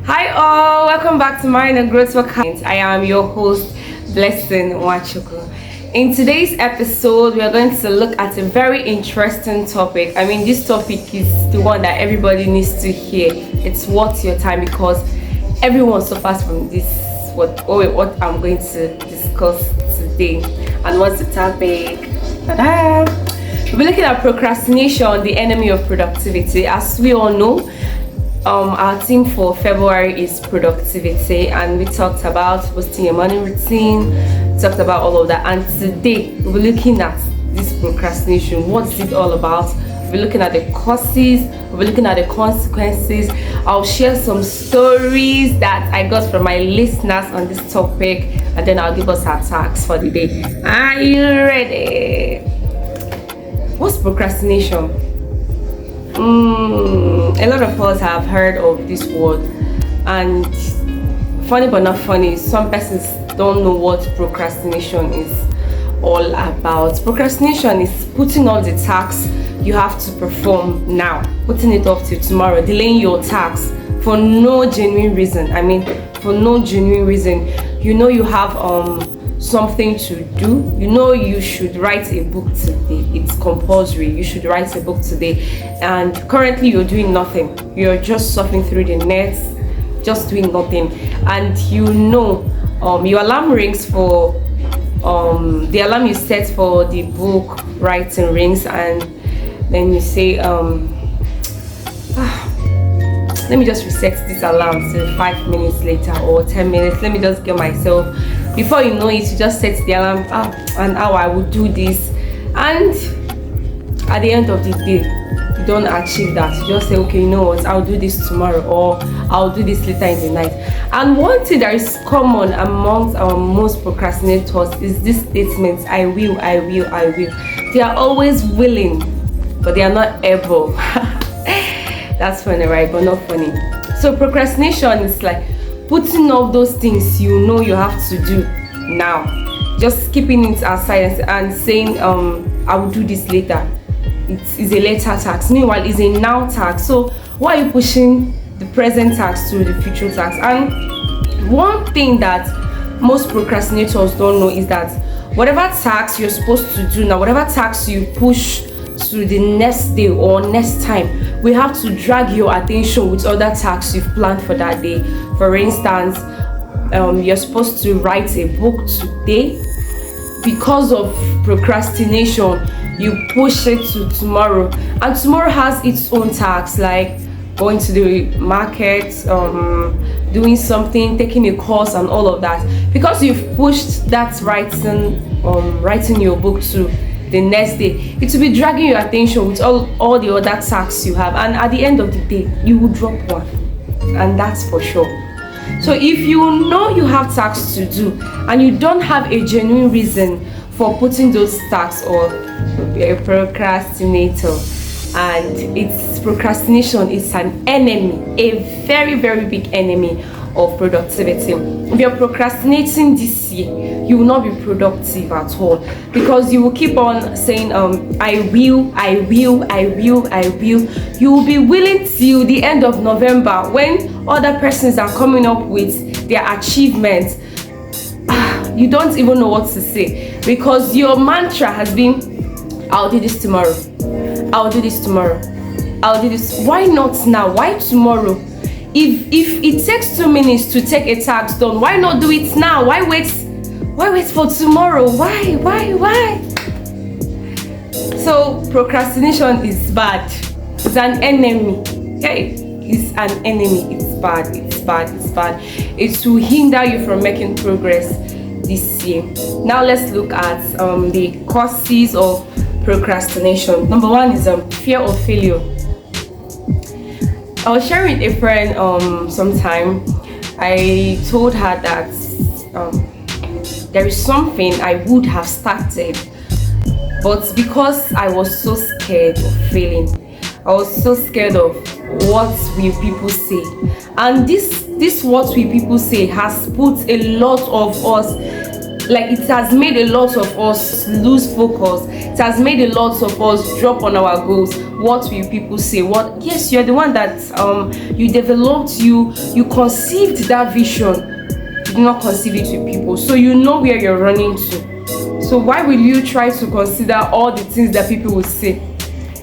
Hi all, welcome back to Marina Growth Podcast. I am your host, Blessing Wachuku. In today's episode, we are going to look at a very interesting topic. This topic is the one that everybody needs to hear. It's worth your time because everyone suffers from this. What I'm going to discuss today. And what's the topic? Ta-da! We'll be looking at procrastination, the enemy of productivity. As we all know, our theme for February is productivity, and we talked about posting your morning routine, talked about all of that, and today we'll be looking at this procrastination. What's it all about? We'll be looking at the causes, we'll be looking at the consequences. I'll share some stories that I got from my listeners on this topic, and then I'll give us our tags for the day. Are you ready? What's procrastination? A lot of us have heard of this word, and funny but not funny, some persons don't know what procrastination is all about. Procrastination is putting off the tasks you have to perform now, putting it off till tomorrow, delaying your tasks for no genuine reason. For no genuine reason. You have something to do. You should write a book today. It's compulsory. You should write a book today, and currently you're doing nothing. You're just surfing through the net, just doing nothing. And your alarm rings for the alarm you set for the book writing rings, and then you say let me just reset this alarm till 5 minutes later or 10 minutes. Let me just get myself. Before you know it, you just set the alarm. An hour, I will do this. And at the end of the day, you don't achieve that. You just say, okay, you know what, I'll do this tomorrow, or I'll do this later in the night. And one thing that is common amongst our most procrastinators is this statement, I will. They are always willing, but they are not able. That's funny, right? But not funny. So procrastination is like putting off those things you have to do now, just keeping it aside and saying I will do this later. It is a later task. Meanwhile, it's a now task. So why are you pushing the present task to the future task? And one thing that most procrastinators don't know is that whatever task you're supposed to do now, whatever task you push to the next day or next time, we have to drag your attention with other tasks you've planned for that day. For instance, you're supposed to write a book today. Because of procrastination, you push it to tomorrow, and tomorrow has its own tasks, like going to the market, doing something, taking a course, and all of that. Because you've pushed that writing your book to the next day, it will be dragging your attention with all the other tasks you have, and at the end of the day you will drop one, and that's for sure. So if you know you have tasks to do and you don't have a genuine reason for putting those tasks, or a procrastinator, and it's procrastination is an enemy, a very, very big enemy of productivity. If you're procrastinating this year, you will not be productive at all, because you will keep on saying I will. You will be willing till the end of November, when other persons are coming up with their achievements. You don't even know what to say, because your mantra has been, I'll do this tomorrow, I'll do this tomorrow, I'll do this. Why not now? Why tomorrow? If it takes 2 minutes to take a task done, why not do it now? Why wait for tomorrow? Why? So procrastination is bad. It's an enemy. Okay? It's an enemy. It's bad. It will hinder you from making progress this year. Now let's look at the causes of procrastination. Number one is fear of failure. I was sharing with a friend sometime. I told her that there is something I would have started, but because I was so scared of failing, I was so scared of what will people say, and this what will people say has put a lot of us, like it has made a lot of us lose focus. It has made a lot of us drop on our goals. what will people say? What? Yes, you're the one that you developed, you conceived that vision. You did not conceive it with people, so you know where you're running to. So why will you try to consider all the things that people will say?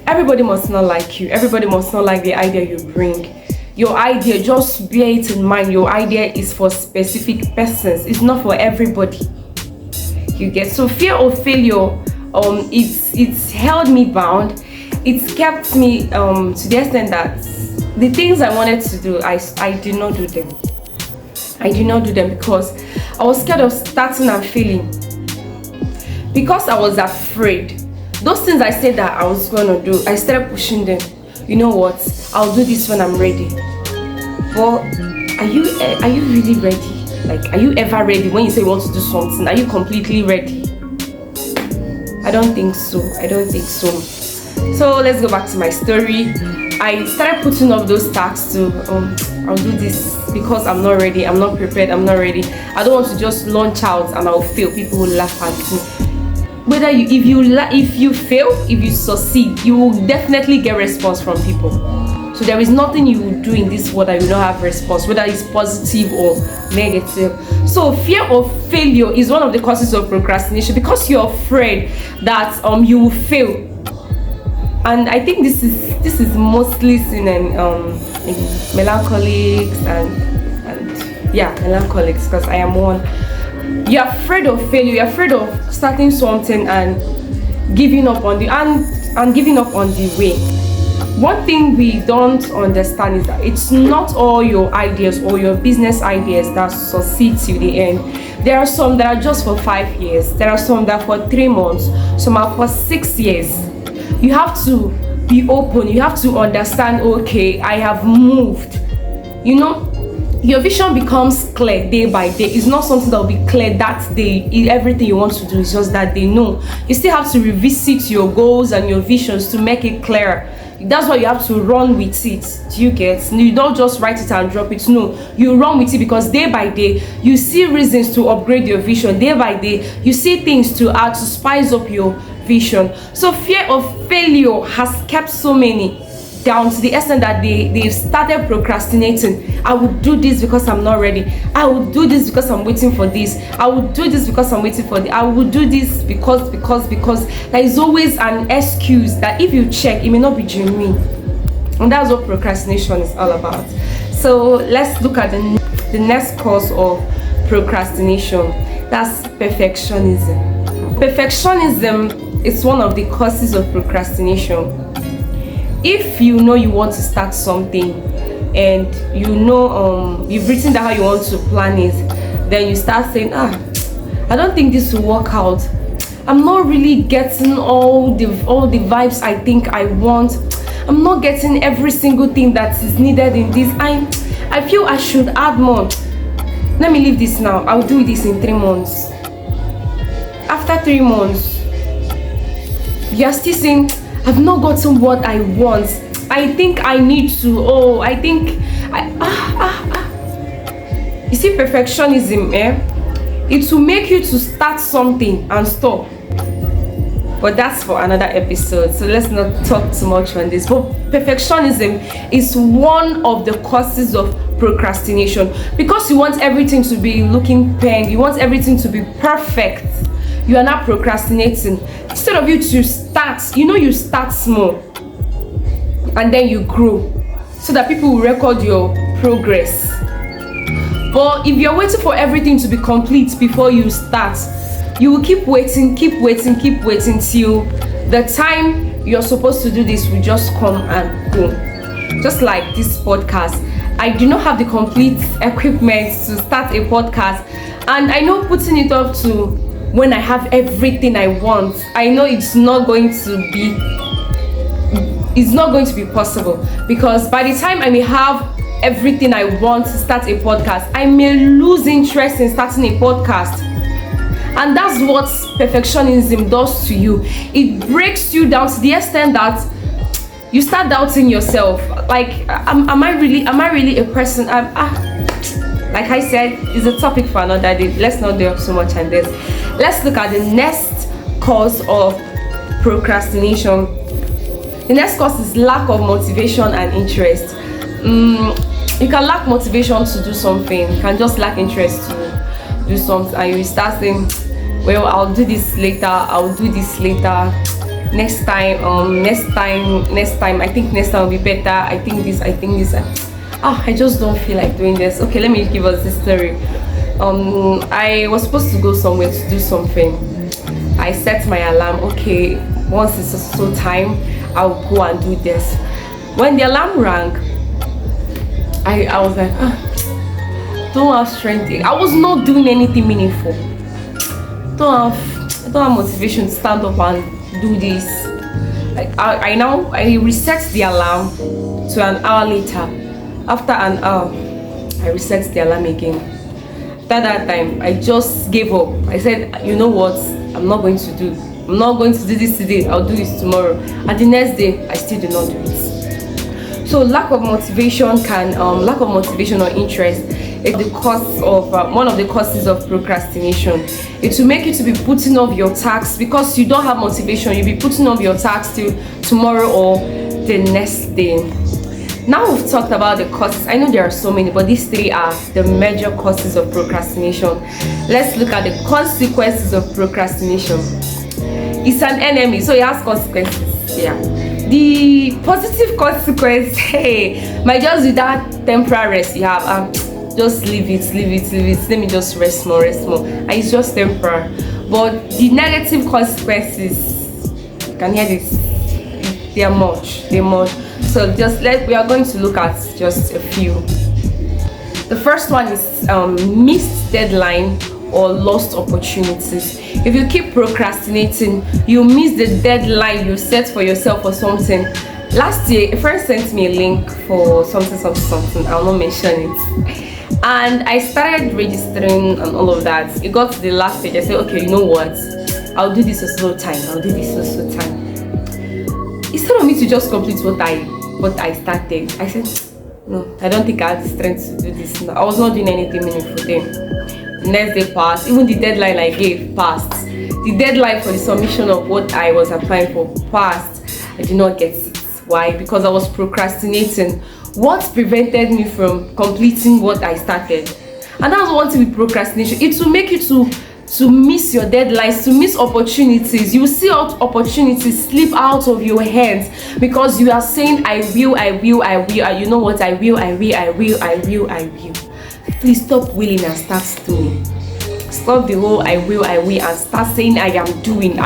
Everybody must not like you. Everybody must not like the idea you bring. Your idea, just bear it in mind, your idea is for specific persons. It's not for everybody. You get? So fear of failure, it's held me bound. It's kept me to the extent that the things I wanted to do, I did not do them. I did not do them because I was scared of starting and failing. Because I was afraid. Those things I said that I was going to do, I started pushing them. You know what? I'll do this when I'm ready. But are you really ready? Like, are you ever ready? When you say you want to do something, are you completely ready? I don't think so. So let's go back to my story. I started putting up those tasks to I'll do this because I'm not ready, I'm not prepared, I'm not ready. I don't want to just launch out and I'll fail. People will laugh at me. Whether if you fail, if you succeed, you will definitely get response from people. So there is nothing you will do in this world that you don't have response, whether it's positive or negative. So fear of failure is one of the causes of procrastination because you're afraid that you will fail. And I think this is mostly seen in melancholics and melancholics, because I am one. You're afraid of failure, you're afraid of starting something and giving up on the way. One thing we don't understand is that it's not all your ideas or your business ideas that succeed till the end. There are some that are just for 5 years, there are some that are for 3 months, some are for 6 years. You have to be open, you have to understand, okay, I have moved. You know, your vision becomes clear day by day. It's not something that will be clear that day. Everything you want to do is just that day. No, you still have to revisit your goals and your visions to make it clearer. That's why you have to run with it. Do you get? You don't just write it and drop it. No, you run with it because day by day you see reasons to upgrade your vision. Day by day you see things to add to spice up your vision. So fear of failure has kept so many down to the extent that they've started procrastinating. I would do this because I'm not ready. I would do this because I'm waiting for this. I would do this because I'm waiting for this. I would do this because there is always an excuse that if you check, it may not be genuine. And that's what procrastination is all about. So let's look at the next cause of procrastination. That's perfectionism. Perfectionism is one of the causes of procrastination. If you know you want to start something and you know you've written down how you want to plan it, then you start saying, I don't think this will work out. I'm not really getting all the vibes I think I want. I'm not getting every single thing that is needed in this. I feel I should add more. Let me leave this now. I'll do this in 3 months. After 3 months, you're still saying, I've not gotten what I want. I think I need to. You see, perfectionism, it will make you to start something and stop. But that's for another episode, so let's not talk too much on this. But perfectionism is one of the causes of procrastination because you want everything to be looking peng, you want everything to be perfect. You are not procrastinating. Instead of you to start, you start small and then you grow so that people will record your progress. But if you're waiting for everything to be complete before you start, you will keep waiting till the time you're supposed to do this will just come and go. Just like this podcast, I do not have the complete equipment to start a podcast, and I know putting it up to when I have everything I want, I know it's not going to be possible, because by the time I may have everything I want to start a podcast, I may lose interest in starting a podcast. And that's what perfectionism does to you. It breaks you down to the extent that you start doubting yourself. Like, am I really a person? Like I said, it's a topic for another day. Let's not delve so much on this. Let's look at the next cause of procrastination. The next cause is lack of motivation and interest. You can lack motivation to do something, you can just lack interest to do something, and you start saying, well, I'll do this later, I'll do this later, next time, next time, I think next time will be better, I think this, I just don't feel like doing this. Okay, let me give us this story. I was supposed to go somewhere to do something. I set my alarm. Okay, once it's so time, I'll go and do this. When the alarm rang, I was like, don't have strength. I was not doing anything meaningful. Don't have motivation to stand up and do this. Like I reset the alarm to an hour later. After an hour, I reset the alarm again. After that time, I just gave up. I said, you know what? I'm not going to do this today. I'll do this tomorrow. And the next day, I still did not do it. So lack of motivation or interest is the cause of one of the causes of procrastination. It will make you to be putting off your tasks because you don't have motivation. You'll be putting off your tasks till tomorrow or the next day. Now we've talked about the causes. I know there are so many, but these three are the major causes of procrastination. Let's look at the consequences of procrastination. It's an enemy, so it has consequences. Yeah. The positive consequence, might just be that temporary rest you have. Just leave it. Let me just rest more. And it's just temporary. But the negative consequences, you can hear this, they're much. So we are going to look at just a few. The first one is missed deadline or lost opportunities. If you keep procrastinating, you miss the deadline you set for yourself for something. Last year, a friend sent me a link for something. I'll not mention it. And I started registering and all of that. It got to the last page. I said, okay, you know what? I'll do this a slow time. Instead of me to just complete what I started, I said, no, I don't think I have the strength to do this now. I was not doing anything meaningful then. Next day passed. Even the deadline I gave passed. The deadline for the submission of what I was applying for passed. I did not get it. Why? Because I was procrastinating. What prevented me from completing what I started? And that's one thing with procrastination. It will make you to miss your deadlines, to miss opportunities. You see out opportunities slip out of your hands because you are saying I will, and you know what, I will. Please stop willing and start doing. Stop the whole I will and start saying I am doing.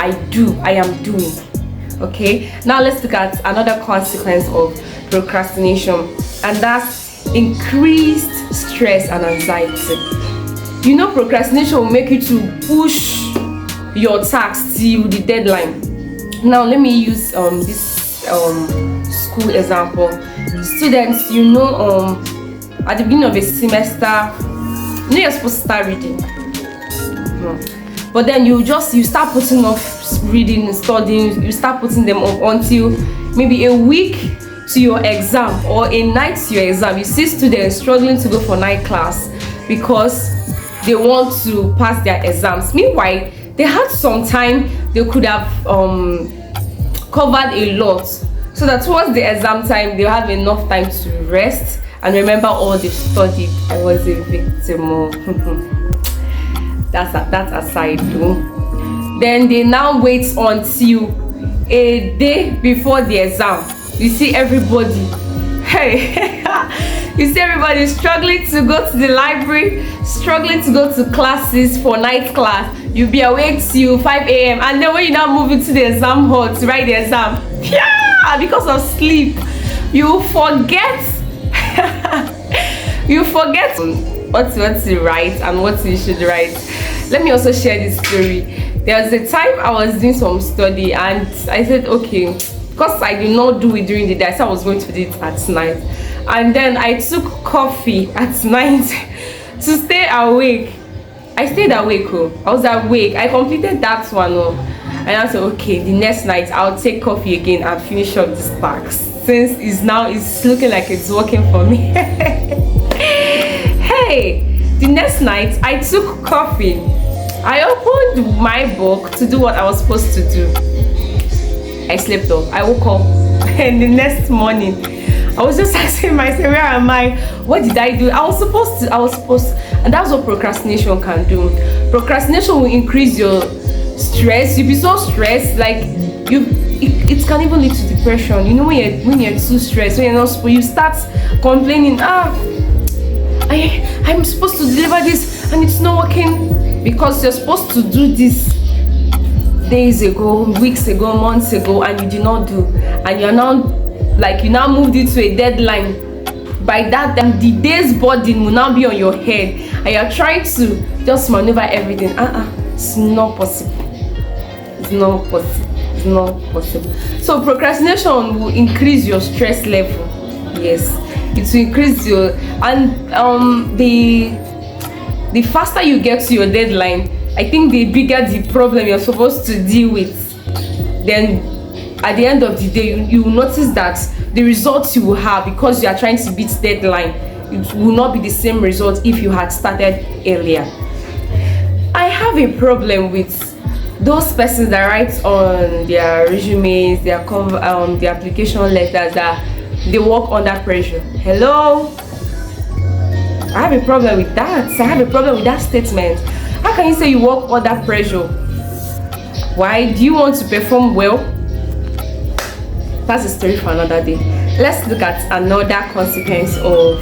Okay, now let's look at another consequence of procrastination, and that's increased stress and anxiety. You know, procrastination will make you to push your tasks till the deadline. Now let me use this school example. Students, at the beginning of a semester, you're supposed to start reading, but then you start putting off reading, studying. You start putting them off until maybe a week to your exam or a night to your exam. You see students struggling to go for night class because they want to pass their exams. Meanwhile, they had some time. They could have covered a lot, so that towards the exam time they'll have enough time to rest and remember all they've studied. I was a victim of that's aside though. Then they now wait until a day before the exam. You see everybody struggling to go to the library, struggling to go to classes for night class. You'll be awake till 5 a.m. and then when you now move into the exam hall to write the exam, because of sleep, you forget what to write and what you should write. Let me also share this story. There was a time I was doing some study and I said, okay, because I did not do it during the day, I said I was going to do it at night. And then I took coffee at night to stay awake. I stayed awake. I was awake. I completed that one. And I said, okay, the next night I'll take coffee again and finish up this task, since it's looking like it's working for me. Hey, the next night I took coffee. I opened my book to do what I was supposed to do. I slept off. I woke up. then the next morning I was just asking myself, where am I? What did I do? I was supposed to, and that's what procrastination can do. Procrastination will increase your stress. You'll be so stressed, like it can even lead to depression. You know, when you're too stressed, when you're not supposed, you start complaining, I'm supposed to deliver this and it's not working, because you're supposed to do this days ago, weeks ago, months ago, and you did not do, and you now moved it to a deadline. By that time, the day's burden will now be on your head, and you're trying to just maneuver everything. It's not possible. It's not possible. It's not possible. So procrastination will increase your stress level. Yes, it will increase your, and the faster you get to your deadline, I think the bigger the problem you're supposed to deal with. Then at the end of the day, you will notice that the results you will have, because you are trying to beat deadline, it will not be the same result if you had started earlier. I have a problem with those persons that write on their resumes, their application letters, that they work under pressure. Hello? I have a problem with that. I have a problem with that statement. How can you say you work under pressure? Why? Do you want to perform well? That's a story for another day. Let's look at another consequence of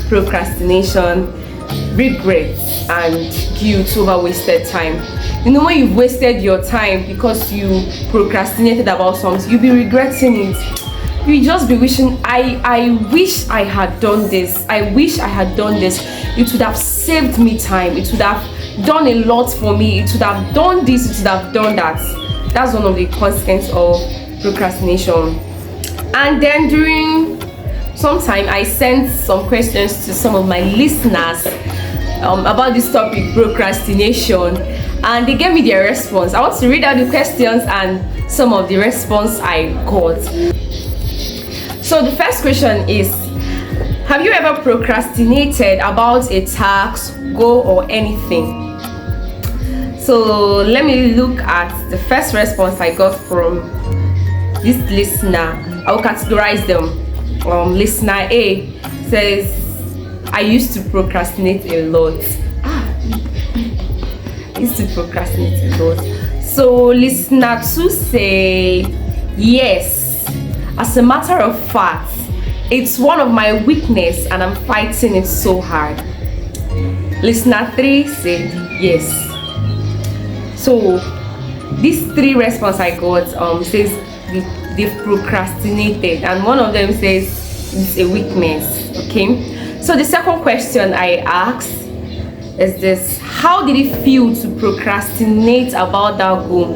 procrastination: regret and guilt over wasted time. You know, when you've wasted your time because you procrastinated about something, you'll be regretting it. You just be wishing, I wish I had done this. I wish I had done this. It would have saved me time. It would have done a lot for me. It would have done this. It would have done that. That's one of the consequences of procrastination. And then during some time, I sent some questions to some of my listeners about this topic, procrastination, and they gave me their response. I want to read out the questions and some of the response I got. So the first question is, have you ever procrastinated about a task, goal, or anything? So let me look at the first response I got from this listener. I will categorize them. Listener A says, I used to procrastinate a lot. I used to procrastinate a lot. So listener 2 say, yes. As a matter of fact, it's one of my weakness and I'm fighting it so hard. Listener 3 said yes. So these 3 responses I got says they've procrastinated, and one of them says it's a weakness. Okay, so the second question I asked is this: how did it feel to procrastinate about that goal?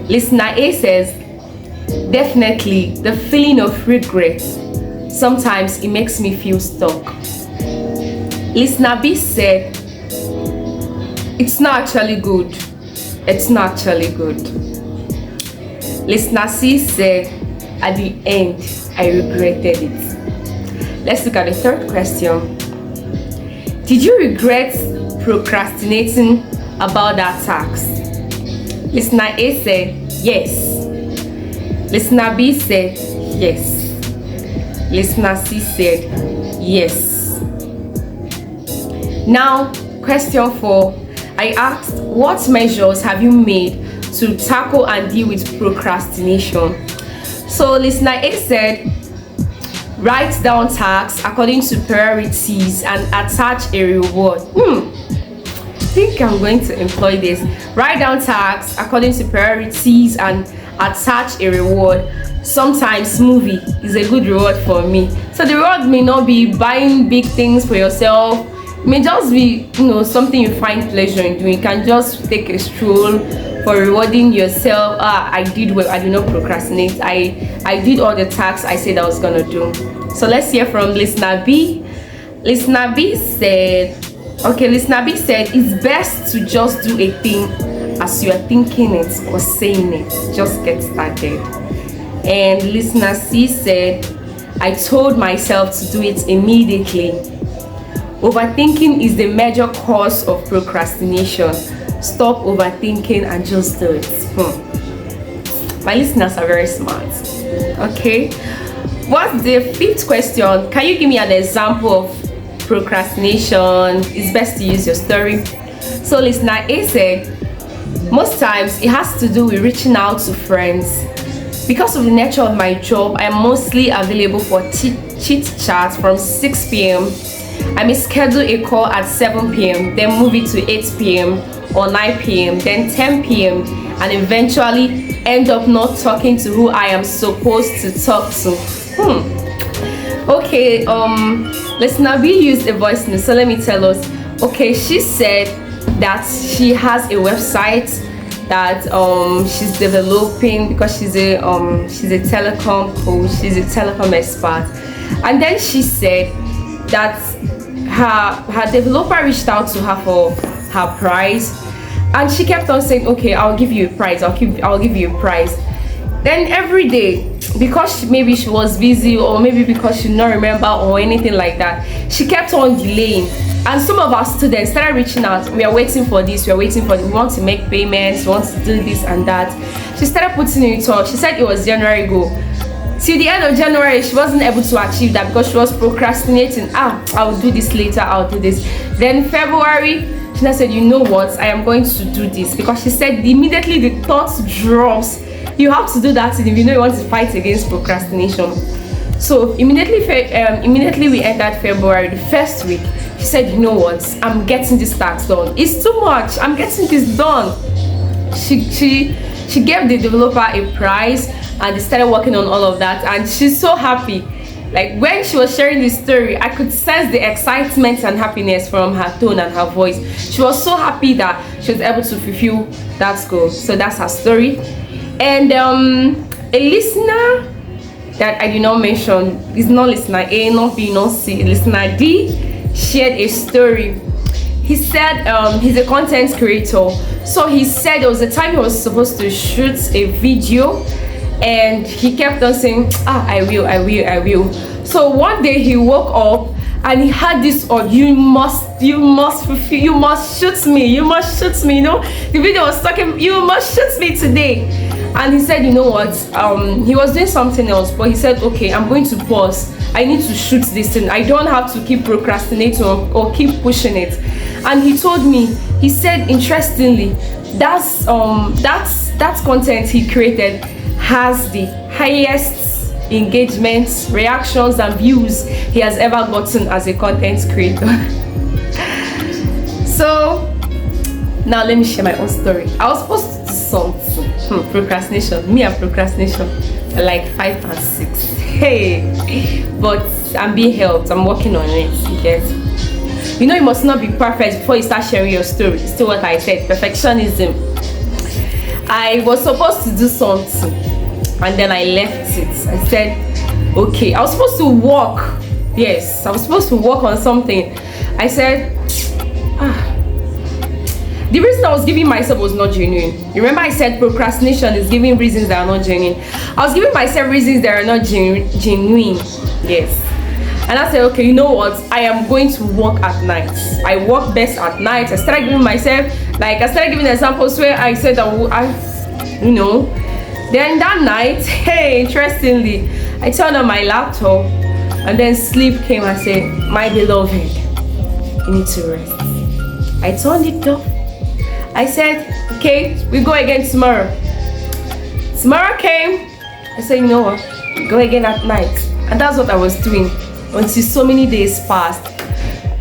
Listener A says, definitely the feeling of regret. Sometimes it makes me feel stuck. Listener B said, it's not actually good. It's not actually good. Listener C said, at the end, I regretted it. Let's look at the third question. Did you regret procrastinating about that task? Listener A said, yes. Listener B said, yes. Listener C said, yes. Now, question 4. I asked, what measures have you made to tackle and deal with procrastination? So listener A said, write down tasks according to priorities and attach a reward. I think I'm going to employ this. Write down tasks according to priorities and attach a reward. Sometimes movie is a good reward for me. So the reward may not be buying big things for yourself. It may just be, something you find pleasure in doing. You can just take a stroll for rewarding yourself. I did well. I did not procrastinate. I did all the tasks I said I was gonna do. So let's hear from listener B. Listener B said, it's best to just do a thing as you are thinking it or saying it. Just get started. And listener C said, I told myself to do it immediately. Overthinking is the major cause of procrastination. Stop overthinking and just do it. My listeners are very smart. Okay. What's the fifth question? Can you give me an example of procrastination? It's best to use your story. So listener A said, most times it has to do with reaching out to friends. Because of the nature of my job, I'm mostly available for chit chat from 6 p.m. I may schedule a call at 7 p.m., then move it to 8 p.m. or 9 p.m., then 10 p.m., and eventually end up not talking to who I am supposed to talk to. Okay, listener B used a voice note, so let me tell us. Okay, she said that she has a website that she's developing because she's a telecom coach, she's a telecom expert. And then she said that her developer reached out to her for her prize, and she kept on saying, okay, I'll give you a prize, I'll give you a prize. Then every day, because maybe she was busy, or maybe because she did not remember or anything like that, she kept on delaying. And some of our students started reaching out. We are waiting for this, we want to make payments, we want to do this and that. She started putting it off. She said it was January goal. Till the end of January, she wasn't able to achieve that because she was procrastinating. I'll do this later, I'll do this. Then February, she now said, you know what, I am going to do this, because she said immediately the thought drops, you have to do that thing if you know you want to fight against procrastination. So immediately we entered February, the first week. She said, you know what, I'm getting this task done. It's too much, I'm getting this done. She gave the developer a prize, and they started working on all of that, and she's so happy. Like when she was sharing this story, I could sense the excitement and happiness from her tone and her voice. She was so happy that she was able to fulfill that goal. So that's her story. And a listener that I did not mention is not listener A, not B, not C, listener D shared a story. He said he's a content creator. So he said there was a time he was supposed to shoot a video, and he kept on saying, I will. So one day he woke up and he had this, you must shoot me, you know, the video was talking, you must shoot me today. And he said, you know what, he was doing something else, but he said, okay, I'm going to pause, I need to shoot this thing, I don't have to keep procrastinating or keep pushing it. And he told me, he said, interestingly, that content he created has the highest engagements, reactions, and views he has ever gotten as a content creator. So now let me share my own story. I was supposed to do something. Procrastination. Me and procrastination are like 5 and 6. Hey, but I'm being helped. I'm working on it. You get? You know, you must not be perfect before you start sharing your story. Still what I said, perfectionism. I was supposed to do something, and then I left it. I said, okay, I was supposed to work. Yes, I was supposed to work on something. I said, the reason I was giving myself was not genuine. You remember I said procrastination is giving reasons that are not genuine. I was giving myself reasons that are not genuine. Yes. And I said, okay, you know what? I am going to work at night. I work best at night. I started giving examples where I said then that night, hey, interestingly, I turned on my laptop, and then sleep came and said, my beloved, you need to rest. I turned it off. I said, okay, we go again tomorrow. Tomorrow came. I said, you know what? Go again at night. And that's what I was doing until so many days passed.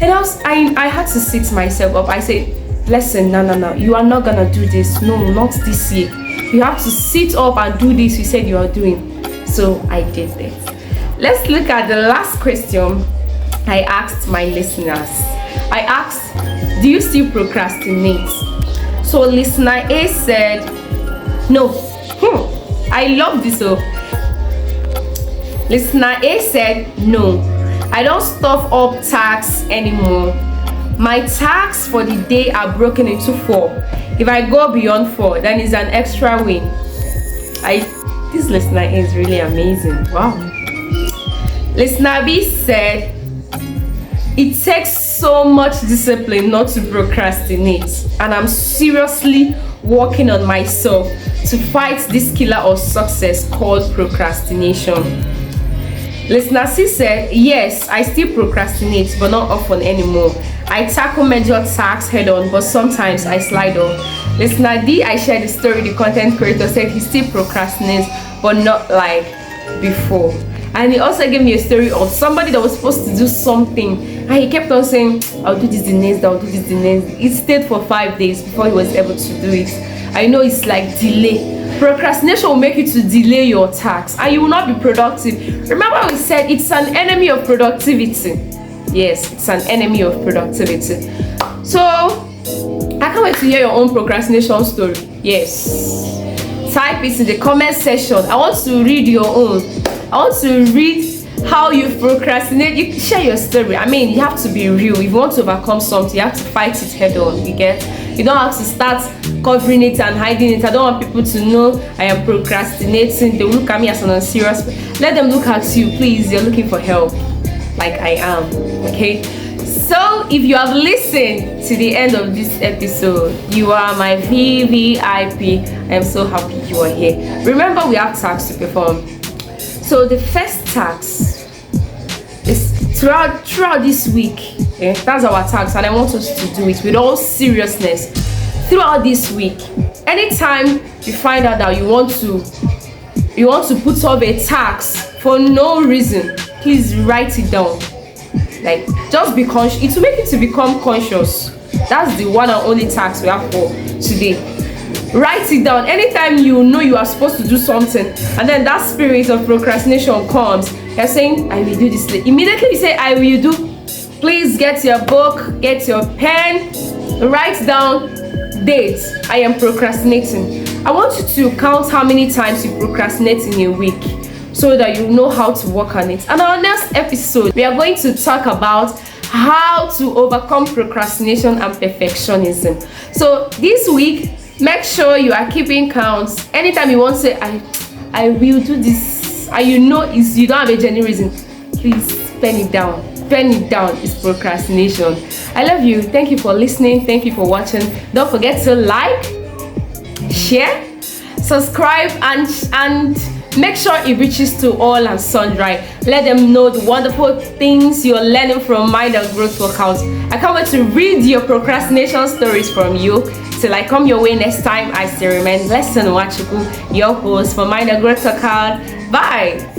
And I had to sit myself up. I said, listen, no, you are not gonna do this. No, not this year. You have to sit up and do this you said you are doing. So I did this. Let's look at the last question I asked my listeners. I asked, do you still procrastinate? So listener A said, no. I love this. Listener A said, no, I don't stuff up tasks anymore. My tasks for the day are broken into 4. If I go beyond 4, then it's an extra win. This listener is really amazing. Wow. Listener B said, it takes so much discipline not to procrastinate, and I'm seriously working on myself to fight this killer of success called procrastination. Listener C said, yes, I still procrastinate, but not often anymore. I tackle major tasks head on, but sometimes I slide off. Listener D, I shared the story. The content creator said he still procrastinates, but not like before. And he also gave me a story of somebody that was supposed to do something, and he kept on saying, I'll do this the next, I'll do this the next. He stayed for 5 days before he was able to do it. I know it's like delay. Procrastination will make you to delay your tasks, and you will not be productive. Remember we said it's an enemy of productivity. Yes, it's an enemy of productivity. So I can't wait to hear your own procrastination story. Yes, type it in the comment section. I want to read your own. I want to read how you procrastinate. You share your story. I mean, you have to be real. If you want to overcome something, you have to fight it head on. You get? You don't have to start covering it and hiding it. I don't want people to know I am procrastinating. They will look at me as an unserious. Let them look at you, please. You're looking for help, like I am. Okay. So if you have listened to the end of this episode, you are my VVIP. I am so happy you are here. Remember, we have tasks to perform. So the first task is throughout this week. That's our task, and I want us to do it with all seriousness throughout this week. Anytime you find out that you want to put up a task for no reason, please write it down. Like, just be conscious. It will make you to become conscious. That's the one and only task we have for today. Write it down. Anytime you know you are supposed to do something, and then that spirit of procrastination comes, you're saying, I will do this later. Immediately you say, I will do. Please get your book, get your pen, write down dates. I am procrastinating. I want you to count how many times you procrastinate in a week, so that you know how to work on it. And our next episode, we are going to talk about how to overcome procrastination and perfectionism. So this week, make sure you are keeping counts. Anytime you want to say, I will do this, and you know you don't have a genuine reason, please pen it down. Pen it down is procrastination. I love you. Thank you for listening. Thank you for watching. Don't forget to like, share, subscribe, and make sure it reaches to all and sundry. Let them know the wonderful things you're learning from Mind and Growth Workouts. I can't wait to read your procrastination stories from you. Till I come your way next time, I still remain Lesson Wachuku, your host for Mind and Growth Workout. Bye.